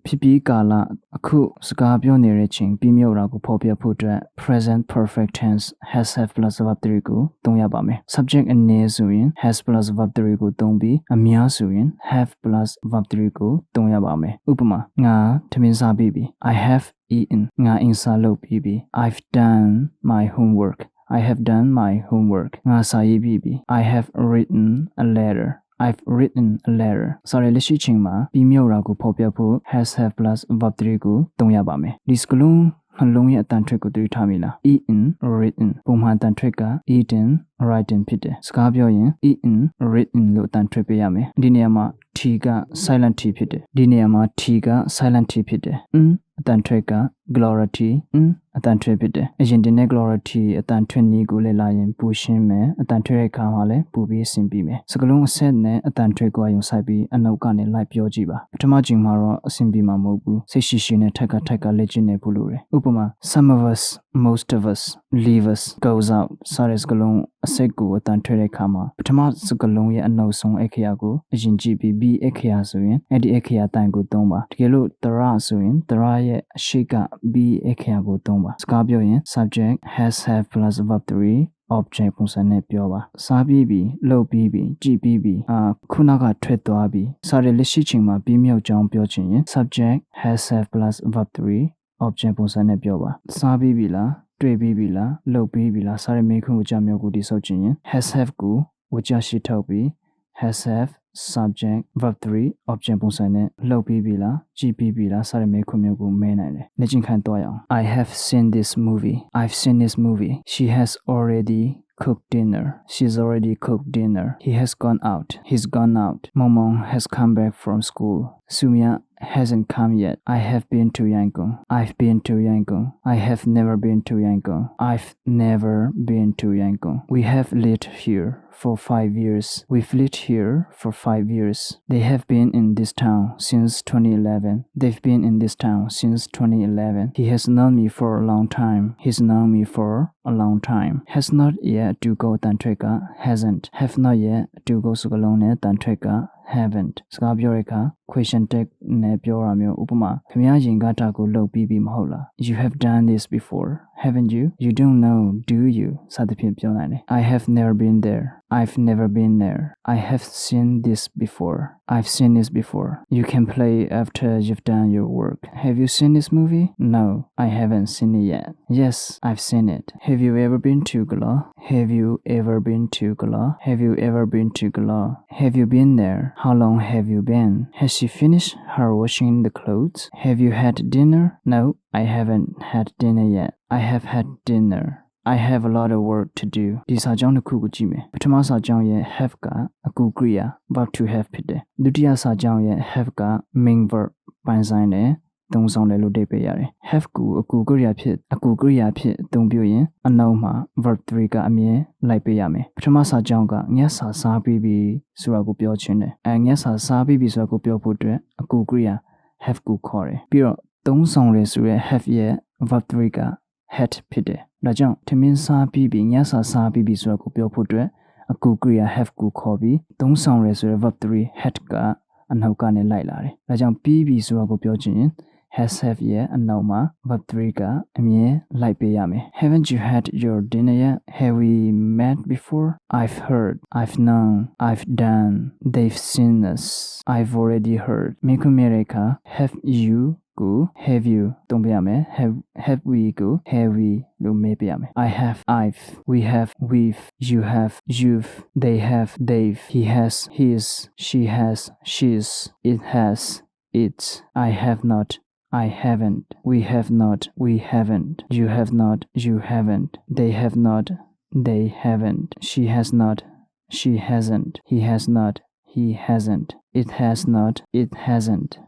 ဖြစ်ပြီးကာလအခုစကားပြောနေတဲ့ချိန်ပြီးမြောက်တာကိုဖော်ပြဖို့အတွက် present perfect tense has have plus verb 3ကိုသုံးရပါမယ် subject အနေဆိုရင် has plus verb 3ကိုသုံးပြီးအများဆိုရင် have plus verb 3ကိုသုံးရပါမယ်ဥပမာငါထမင်းစားပြီးပြီ I have eaten ငါအင်စာလုပ်ပြီးပြီ I've done my homework I have done my homework ငါစာရေးပြီးပြီ I have written a letter I've written a letter စာရလက်ရှိချိန်မှာပြီးမြောက်တာကိုဖော်ပြဖို့ has have plus verb 3ကိုသုံးရပါမယ်ဒီစကားလုံးနှလုံးရဲ့အတန်ထွက်ကိုတွေ့ထားမိလား eaten written ပုံမှန်အတန်ထွက်က eaten written ဖြစ်တယ်စကားပြောရင် eaten written လို့အတန်ထွက်ပေးရမယ်ဒီနေရာမှာ t က silent t ဖြစ်တယ်ဒီနေရာမှာ t က silent t ဖြစ်တယ်အတန်ထွက်က glory t အတန်ထွက်ဖြစ်တယ်အရင်တင်တဲ့ glory t အတန်ထွက်နည်းကိုလည်းလာရင်ပူရှင်းမယ်အတန်ထွက်တဲ့အခါမှာလည်းပူပြီးအဆင်ပြေမယ်စကားလုံးအဆက်နဲ့အတန်ထွက်ကိုအယုံဆိုင်ပြီးအနောက်ကနေလိုက်ပြောကြည့်ပါပထမချိန်မှာတော့အဆင်ပြေမှာမဟုတ်ဘူးစိတ်ရှိရှိနဲ့ထက်ကလေ့ကျင့်နေဖို့လိုတယ်ဥပမာ some of us most of us leave us goes out စတဲ့စကားလုံးအဆက်ကိုအတန်ထွက်တဲ့အခါမှာပထမစကားလုံးရဲ့အနောက်ဆုံးအခရာကိုအရင်ကြည့်ပြီး be အခရာဆိုရင်အဲ့ဒီအခရာအတန်ကိုသုံးပါတကယ်လို့တရဆိုရင်တရရဲ့အရှိက be အခရာကိုသုံးပါစကားပြောရင် subject has have plus verb 3 object ပုံစံနဲ့ပြောပါစားပြီးပြီလုပ်ပြီးပြီကြည့်ပြီးပြီခုနကထွက်သွားပြီစတဲ့လက်ရှိချိန်မှာပြီးမြောက်ကြောင်းပြောချင်ရင် subject has have plus verb 3 object ပုံစံနဲ့ပြောပါစားပြီးပြီလားတွေ့ပြီးပြီလားလုပ်ပြီးပြီလားစတဲ့မေးခွန်းကိုကြောင်မျိုးကိုတိဆောက်ချင်ရင် has have ကိုဝကြရှိထုတ်ပြီး has have subject verb 3 object ပုံစံနဲ့လုပ်ပြီးပြီလားကြည့်ပြီးပြီလားစတဲ့မေးခွန်းမျိုးကိုမေးနိုင်တယ်လက်ကျင်ခံတော့ရအောင် I have seen this movie I've seen this movie she has already cooked dinner she's already cooked dinner he has gone out he's gone out Momong has come back from school Sumya hasn't come yet I have been to Yangon I've been to Yangon I have never been to Yangon I've never been to Yangon we have lived here for 5 years we've lived here for 5 years they have been in this town since 2011 they've been in this town since 2011 he has known me for a long time he's known me for a long time has not yet to go tantrika hasn't have not yet to go sugalone tantrika haven't စကားပြောတဲ့အခါ question tag နဲ့ပြောရမျိုးဥပမာခင်ဗျားရင်ကတာကိုလုပ်ပြီးပြီမဟုတ်လား you have done this before haven't you you don't know do you စသဖြင့်ပြောနိုင်တယ် I have never been there I've never been there I have seen this before I've seen this before you can play after you've done your work have you seen this movie no I haven't seen it yet yes I've seen it have you ever been to Gala have you ever been to Gala have you ever been to Gala have you been there how long have you been has she finished her washing the clothes have you had dinner no I haven't had dinner yet I have had dinner I have a lot of work to do ဒီစာကြောင်းတစ်ခုကိုကြည့်မယ်ပထမစာကြောင်းရဲ့ have ကအကူကရိယာ verb to have ဖြစ်တယ်ဒုတိယစာကြောင်းရဲ့ have က main verb ပိုင်းဆိုင်တယ်သုံးဆောင်တယ်လို့အဓိပ္ပာယ်ရတယ် have ကိုအကူကရိယာဖြစ်အသုံးပြရင်အနောက်မှာ verb 3ကအမြဲလိုက်ပေးရမယ်ပထမစာကြောင်းကညက်စာစားပြီးပြီဆိုတာကိုပြောချင်တယ်ညက်စာစားပြီးပြီဆိုတာကိုပြောဖို့အတွက်အကူကရိယာ have ကိုခေါ်တယ်ပြီးတော့သုံးဆောင်တယ်ဆိုရဲ have ရဲ့ verb 3က had ဖြစ်တယ်ဒါကြောင့်ထမင်းစားပြီးပြီညစာစားပြီးပြီဆိုတာကိုပြောဖို့အတွက်အကူကရိယာ have ကိုခေါ်ပြီးသုံးဆောင်ရဆိုရယ် verb 3 had ကအနောက်ကနေလိုက်လာတယ်ဒါကြောင့်ပြီးပြီဆိုတာကိုပြောချင်ရင် has have ရဲ့အနောက်မှာ verb 3ကအမြဲလိုက်ပေးရမယ် haven't you had your dinner yet have we met before I've heard I've known I've done they've seen us I've already heard မိခွင့်မြတဲ့အခါ have youကို have you သုံးပြရမယ် have we ကို have we လို့မေးပြရမယ် I have I've we have we've you have you've they have they've he has his she has she's it has it's I have not I haven't we have not we haven't you have not you haven't they have not they haven't she has not she hasn't he has not he hasn't it has not it hasn't